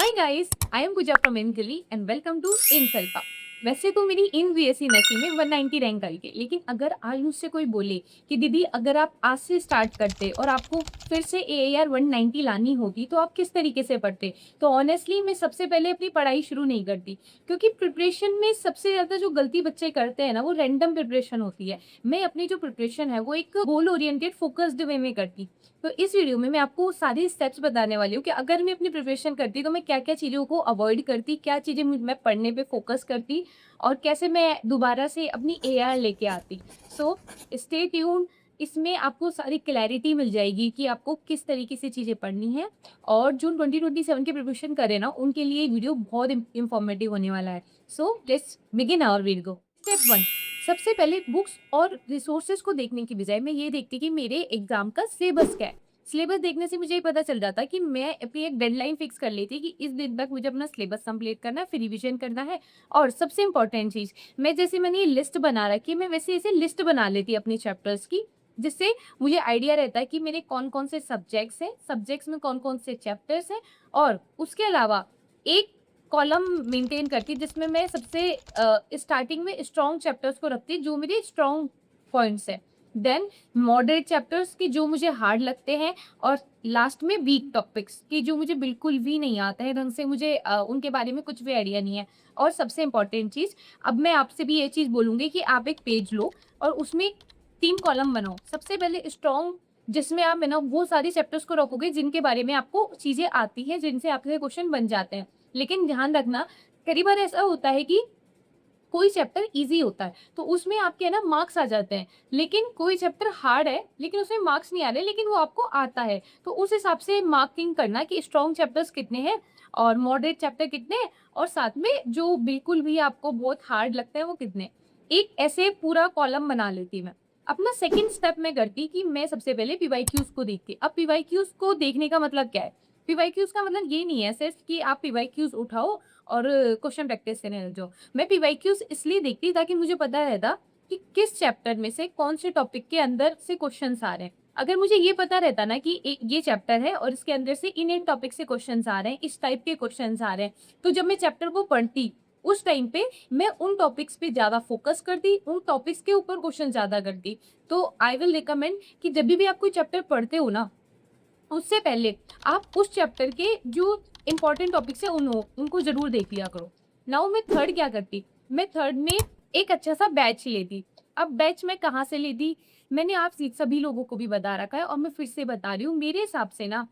Hi guys, I am Pooja from इनकली and welcome to इनसेल्फा। वैसे तो मेरी इन बीएससी नर्सिंग में 190 रैंक आई है, लेकिन अगर आयुष से कोई बोले कि दीदी अगर आप आज से स्टार्ट करते और आपको फिर से एआईआर 190 लानी होगी तो आप किस तरीके से पढ़ते, तो ऑनेस्टली मैं सबसे पहले अपनी पढ़ाई शुरू नहीं करती। क्योंकि प्रिपरेशन में सबसे ज़्यादा जो गलती बच्चे करते हैं ना, वो रैंडम प्रिपरेशन होती है। मैं अपनी जो प्रिपरेशन है वो एक गोल ओरिएंटेड फोकस्ड वे में करती। तो इस वीडियो में मैं आपको सारे स्टेप्स बताने वाली हूँ कि अगर मैं अपनी प्रिपरेशन करती तो मैं क्या-क्या चीज़ों को अवॉइड करती, क्या चीज़ें मैं पढ़ने पे फोकस करती और कैसे मैं दोबारा से अपनी एआर लेके आती। So stay tuned. इसमें आपको सारी क्लैरिटी मिल जाएगी कि आपको किस तरीके से चीज़ें पढ़नी है। और जो 2027 की प्रिपरेशन करे ना, उनके लिए वीडियो बहुत इन्फॉर्मेटिव होने वाला है। So let's begin our video. Step 1। सबसे पहले बुक्स और रिसोर्सेज को देखने की बजाय मैं ये देखती कि मेरे एग्जाम का सिलेबस क्या है। सिलेबस देखने से मुझे ये पता चल जाता है कि मैं अपनी एक डेडलाइन फिक्स कर लेती कि इस दिन तक मुझे अपना सिलेबस कंप्लीट करना है, फिर रिवीजन करना है। और सबसे इम्पोर्टेंट चीज़, मैंने ये लिस्ट बना रखी है, मैं वैसे ऐसे लिस्ट बना लेती अपने चैप्टर्स की, जिससे मुझे आइडिया रहता है कि मेरे कौन-कौन से सब्जेक्ट्स हैं, सब्जेक्ट्स में कौन-कौन से चैप्टर्स हैं। और उसके अलावा एक कॉलम मेंटेन करती जिसमें मैं सबसे स्टार्टिंग में स्ट्रॉन्ग चैप्टर्स को रखती, जो मेरे स्ट्रॉन्ग पॉइंट्स हैं। देन मॉडरेट चैप्टर्स की जो मुझे हार्ड लगते हैं, और लास्ट में वीक टॉपिक्स की जो मुझे बिल्कुल भी नहीं आता है ढंग से, मुझे उनके बारे में कुछ भी आइडिया नहीं है। और सबसे इम्पोर्टेंट चीज़, अब मैं आपसे भी ये चीज़ बोलूँगी कि आप एक पेज लो और उसमें 3 कॉलम बनाओ। सबसे पहले स्ट्रॉन्ग, जिसमें आप है ना वो सारी चैप्टर्स को रखोगे जिनके बारे में आपको चीज़ें आती हैं, जिनसे आपके क्वेश्चन बन जाते हैं। लेकिन ध्यान रखना, कई बार ऐसा होता है कि कोई चैप्टर ईज़ी होता है, तो उसमें आपके है ना मार्क्स आ जाते हैं। लेकिन कोई चैप्टर हार्ड है, लेकिन उसमें मार्क्स नहीं आ रहे, लेकिन वो आपको आता है। तो उस हिसाब से मार्किंग करना कि स्ट्रॉन्ग चैप्टर्स कितने हैं और मॉडरेट चैप्टर कितने हैं, और साथ में जो बिल्कुल भी आपको बहुत हार्ड लगता है वो कितने। एक ऐसे पूरा कॉलम बना लेती मैं। अपना सेकंड स्टेप मैं करती कि मैं सबसे पहले पीवाईक्यूज़ को देखती। अब पीवाईक्यूज़ को देखने का मतलब क्या है? पीवाईक्यूज़ का मतलब ये नहीं है सिर्फ़ कि आप पीवाईक्यूज़ उठाओ और क्वेश्चन प्रैक्टिस करने लग जाओ। मैं पीवाईक्यूज़ इसलिए देखती ताकि मुझे पता रहता कि किस चैप्टर में से कौन से टॉपिक के अंदर से क्वेश्चन्स आ रहे हैं। अगर मुझे ये पता रहता ना कि ये चैप्टर है और इसके अंदर से इन टॉपिक से क्वेश्चन्स आ रहे हैं, इस टाइप के क्वेश्चन्स आ रहे हैं, तो जब मैं चैप्टर को पढ़ती, उस टाइम पे मैं उन टॉपिक्स पे ज़्यादा फोकस करती, उन टॉपिक्स के ऊपर क्वेश्चन ज़्यादा करती। तो आई विल रिकमेंड कि जब भी आप कोई चैप्टर पढ़ते हो ना, उससे पहले आप उस चैप्टर के जो इम्पोर्टेंट टॉपिक्स हैं उनको ज़रूर देख लिया करो। नाउ मैं थर्ड क्या करती, मैं थर्ड में एक अच्छा-सा बैच लेती। अब बैच मैं कहाँ से लेती? मैंने आप सभी लोगों को भी बता रखा है और मैं फिर से बता रही हूँ। मेरे हिसाब से ना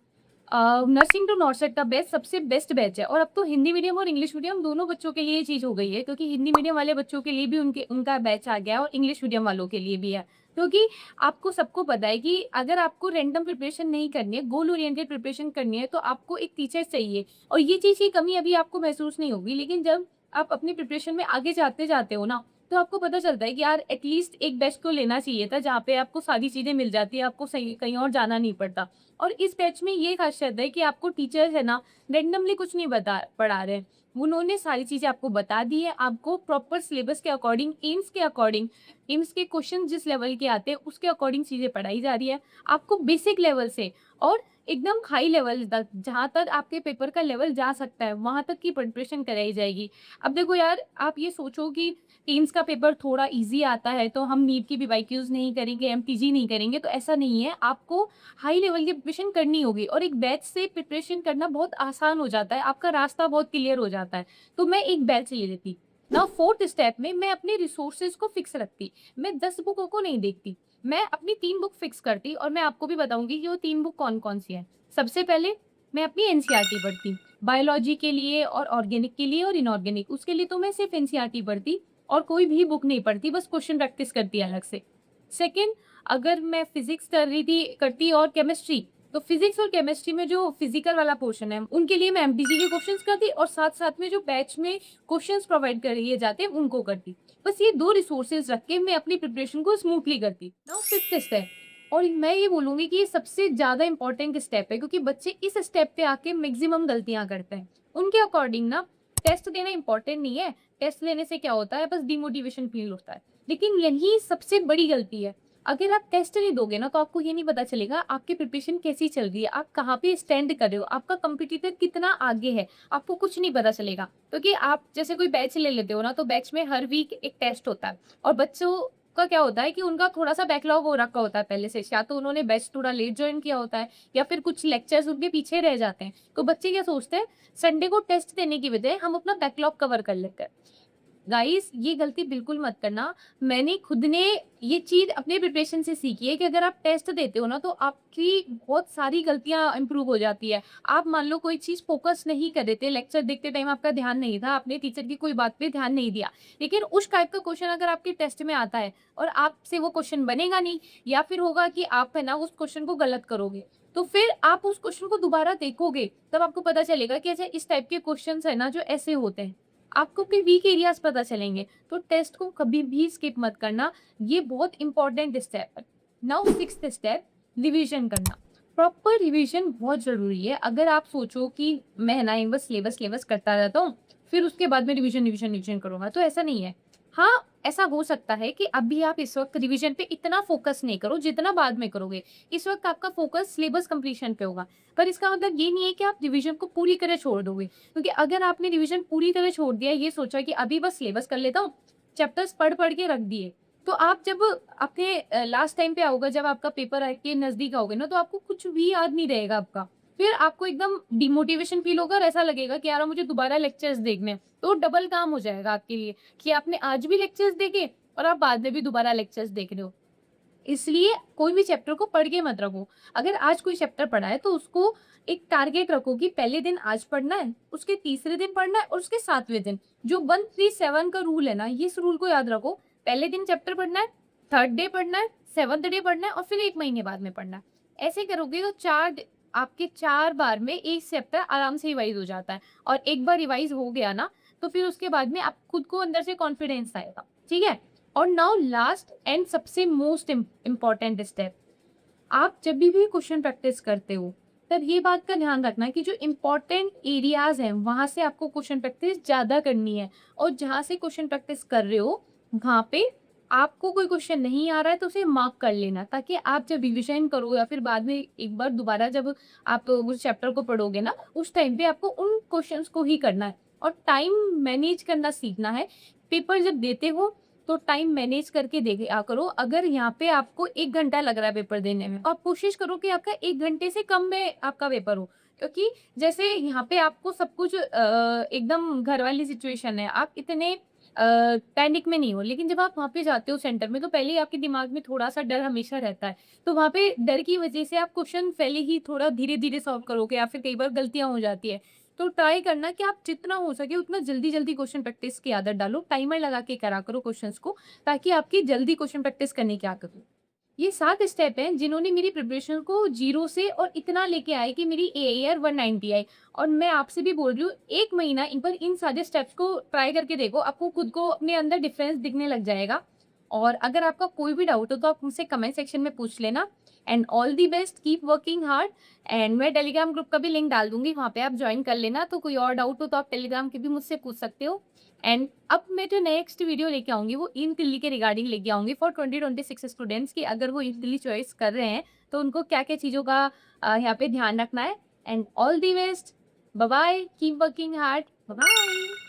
नर्सिंग टू नॉरसेट का बैच सबसे बेस्ट बैच है, और अब तो हिंदी मीडियम और इंग्लिश मीडियम दोनों बच्चों के लिए ये चीज़ हो गई है, क्योंकि हिंदी मीडियम वाले बच्चों के लिए भी उनका बैच आ गया है और इंग्लिश मीडियम वालों के लिए भी है। क्योंकि आपको सबको पता है कि अगर आपको रैंडम प्रिपरेशन नहीं करनी है, गोल ओरिएंटेड प्रिपरेशन करनी है, तो आपको एक टीचर चाहिए। और ये चीज़ की कमी अभी आपको महसूस नहीं होगी, लेकिन जब आप अपनी प्रिपरेशन में आगे जाते जाते हो ना, तो आपको पता चलता है कि यार एटलीस्ट एक बैच तो लेना चाहिए था, जहाँ पे आपको सारी चीज़ें मिल जाती है, आपको सही कहीं और जाना नहीं पड़ता। और इस बैच में ये खासियत है कि आपको टीचर्स है ना, रैंडमली कुछ नहीं पढ़ा रहे हैं। उन्होंने सारी चीज़ें आपको बता दी है, आपको प्रॉपर सिलेबस के अकॉर्डिंग, एम्स के अकॉर्डिंग, एम्स के क्वेश्चन जिस लेवल के आते हैं उसके अकॉर्डिंग चीज़ें पढ़ाई जा रही है। आपको बेसिक लेवल से और एकदम हाई लेवल तक, जहाँ तक आपके पेपर का लेवल जा सकता है, वहाँ तक की प्रिपरेशन कराई जाएगी। अब देखो यार, आप ये सोचो कि एम्स का पेपर थोड़ा ईज़ी आता है तो हम नीट की पीवाईक्यूज़ नहीं करेंगे, एमटीजी नहीं करेंगे, तो ऐसा नहीं है। आपको हाई लेवल की प्रिपरेशन करनी होगी, और एक बैच से प्रिपरेशन करना बहुत आसान हो जाता है, आपका रास्ता बहुत क्लियर हो जाता है। तो मैं एक बैच ले लेती। नाउ फोर्थ स्टेप में मैं अपने रिसोर्सेज को फिक्स रखती। मैं 10 बुकों को नहीं देखती, मैं अपनी 3 बुक फिक्स करती, और मैं आपको भी बताऊंगी कि वो 3 बुक कौन-कौन सी हैं। सबसे पहले मैं अपनी एनसीईआरटी पढ़ती, बायोलॉजी के लिए और ऑर्गेनिक के लिए और इनऑर्गेनिक, उसके लिए तो मैं सिर्फ एनसीईआरटी पढ़ती और कोई भी बुक नहीं पढ़ती, बस क्वेश्चन प्रैक्टिस करती अलग से। सेकंड, अगर मैं फिजिक्स कर रही थी करती और केमिस्ट्री, तो फिजिक्स और केमिस्ट्री में जो फिजिकल वाला पोर्शन है, उनके लिए मैं एमपीसी के क्वेश्चंस करती, और साथ-साथ में जो बैच में क्वेश्चंस प्रोवाइड कर किए जाते हैं उनको करती। बस ये 2 रिसोर्सेज रख के मैं अपनी प्रिपरेशन को स्मूथली करती। नाउ फिफ्थ स्टेप, और मैं ये बोलूँगी कि ये सबसे ज़्यादा इम्पोर्टेंट स्टेप है, क्योंकि बच्चे इस स्टेप पे आके मैक्सिमम गलतियाँ करते हैं। उनके अकॉर्डिंग ना, टेस्ट देना इम्पोर्टेंट नहीं है, टेस्ट लेने से क्या होता है, बस डिमोटिवेशन फील होता है। लेकिन यही सबसे बड़ी गलती है। अगर आप टेस्ट नहीं दोगे ना, तो आपको ये नहीं पता चलेगा आपकी प्रिपरेशन कैसी चल रही है, आप कहाँ पे स्टैंड कर रहे हो, आपका कंपटीटर कितना आगे है, आपको कुछ नहीं पता चलेगा। क्योंकि आप जैसे कोई बैच ले लेते हो ना, तो बैच में हर वीक एक टेस्ट होता है और बच्चों का क्या होता है कि उनका थोड़ा-सा बैकलॉग हो रखा होता है पहले से, या तो उन्होंने बैच थोड़ा लेट जॉइन किया होता है या फिर कुछ लेक्चर्स उनके पीछे रह जाते हैं। तो बच्चे क्या सोचते हैं, संडे को टेस्ट देने की बजाय हम अपना बैकलॉग कवर कर लेते हैं। गाइस ये गलती बिल्कुल मत करना। मैंने खुद ने ये चीज़ अपने प्रिपरेशन से सीखी है कि अगर आप टेस्ट देते हो ना, तो आपकी बहुत सारी गलतियाँ इम्प्रूव हो जाती है। आप मान लो कोई चीज़ फ़ोकस नहीं कर रहे थे, लेक्चर देखते टाइम आपका ध्यान नहीं था, आपने टीचर की कोई बात पे ध्यान नहीं दिया। लेकिन उस टाइप का क्वेश्चन अगर आपके टेस्ट में आता है और आपसे वो क्वेश्चन बनेगा नहीं, या फिर होगा कि आप है ना उस क्वेश्चन को गलत करोगे, तो फिर आप उस क्वेश्चन को दोबारा देखोगे, तब आपको पता चलेगा कि अच्छा इस टाइप के क्वेश्चन्स है ना जो ऐसे होते हैं। आपको अपने वीक एरियाज़ पता चलेंगे, तो टेस्ट को कभी भी स्किप मत करना, ये बहुत इंपॉर्टेंट स्टेप है। नाउ 6th स्टेप, रिवीजन करना। प्रॉपर रिवीजन बहुत ज़रूरी है। अगर आप सोचो कि मैं ना एक बस सिलेबस करता रहता हूँ, फिर उसके बाद में रिवीजन करूँगा, तो ऐसा नहीं है। हाँ, ऐसा हो सकता है कि अभी आप इस वक़्त रिवीजन पे इतना फ़ोकस नहीं करो जितना बाद में करोगे। इस वक़्त आपका फ़ोकस सिलेबस कंप्लीशन पे होगा, पर इसका मतलब ये नहीं है कि आप रिवीजन को पूरी तरह छोड़ दोगे। क्योंकि अगर आपने रिवीजन पूरी तरह छोड़ दिया, ये सोचा कि अभी बस सिलेबस कर लेता हूँ, चैप्टर्स पढ़-पढ़ के रख दिए, तो आप जब अपने लास्ट टाइम पे आओगे, जब आपका पेपर के नज़दीक आओगे ना, तो आपको कुछ भी याद नहीं रहेगा आपका। फिर आपको एकदम डिमोटिवेशन फ़ील होगा और ऐसा लगेगा कि यार मुझे दोबारा लेक्चर्स देखने हैं। तो डबल काम हो जाएगा आपके लिए कि आपने आज भी लेक्चर्स देखे और आप बाद में भी दोबारा लेक्चर्स देख रहे हो। इसलिए कोई भी चैप्टर को पढ़ के मत रखो। अगर आज कोई चैप्टर पढ़ा है, तो उसको एक टारगेट रखो कि पहले दिन आज पढ़ना है, उसके तीसरे दिन पढ़ना है और उसके 7वें दिन। जो 137 का रूल है ना, इस रूल को याद रखो। पहले दिन चैप्टर पढ़ना है, 3rd डे पढ़ना है, 7th डे पढ़ना है और फिर 1 महीने बाद में पढ़ना है। ऐसे करोगे तो 4 बार में 1 चैप्टर आराम से रिवाइज़ हो जाता है, और एक बार रिवाइज़ हो गया ना, तो फिर उसके बाद में आप खुद को अंदर से कॉन्फिडेंस आएगा। ठीक है? और नाउ लास्ट एंड सबसे मोस्ट इम्पॉर्टेंट स्टेप, आप जब भी क्वेश्चन प्रैक्टिस करते हो, तब ये बात का ध्यान रखना कि जो इम्पोर्टेंट एरियाज हैं, वहां से आपको क्वेश्चन प्रैक्टिस ज्यादा करनी है, और जहां से क्वेश्चन प्रैक्टिस कर रहे हो, वहां पे आपको कोई क्वेश्चन नहीं आ रहा है तो उसे मार्क कर लेना, ताकि आप जब रिविजन करो या फिर बाद में एक बार दोबारा जब आप उस चैप्टर को पढ़ोगे ना, उस टाइम पे आपको उन क्वेश्चंस को ही करना है। और टाइम मैनेज करना सीखना है। पेपर जब देते हो, तो टाइम मैनेज करके देखा करो। अगर यहाँ पे आपको 1 घंटा लग रहा है पेपर देने में, तो आप कोशिश करो कि आपका 1 घंटे से कम में आपका पेपर हो। क्योंकि जैसे यहाँ पे आपको सब कुछ एकदम घर वाली सिचुएशन है, आप इतने पैनिक में नहीं हो। लेकिन जब आप वहाँ पे जाते हो सेंटर में, तो पहले ही आपके दिमाग में थोड़ा-सा डर हमेशा रहता है। तो वहाँ पे डर की वजह से आप क्वेश्चन पहले ही थोड़ा धीरे-धीरे सॉल्व करोगे, या फिर कई बार गलतियाँ हो जाती है। तो ट्राई करना कि आप जितना हो सके उतना जल्दी-जल्दी क्वेश्चन प्रैक्टिस की आदत डालो। टाइमर लगा के करा करो क्वेश्चंस को, ताकि आपकी जल्दी क्वेश्चन प्रैक्टिस करने की आदत हो। ये 7 स्टेप हैं जिन्होंने मेरी प्रिपरेशन को 0 से और इतना लेके आए कि मेरी एआईआर 190 आई। और मैं आपसे भी बोल रही हूँ, 1 महीना एक बार इन सारे स्टेप्स को ट्राई करके देखो, आपको खुद को अपने अंदर डिफरेंस दिखने लग जाएगा। और अगर आपका कोई भी डाउट हो, तो आप मुझसे कमेंट सेक्शन में पूछ लेना। And all the best, keep working hard. And मैं टेलीग्राम ग्रुप का भी लिंक डाल दूंगी, वहाँ पे आप ज्वाइन कर लेना। तो कोई और डाउट हो तो आप टेलीग्राम के भी मुझसे पूछ सकते हो। एंड अब मैं जो नेक्स्ट वीडियो लेके आऊँगी, वो इन दिल्ली के रिगार्डिंग लेके आऊँगी फॉर 2026 स्टूडेंट्स की। अगर वो इन दिल्ली चॉइस कर रहे हैं, तो उनको क्या-क्या चीज़ों का यहाँ पे ध्यान रखना है। And all the best, bye bye, keep working hard, bye bye.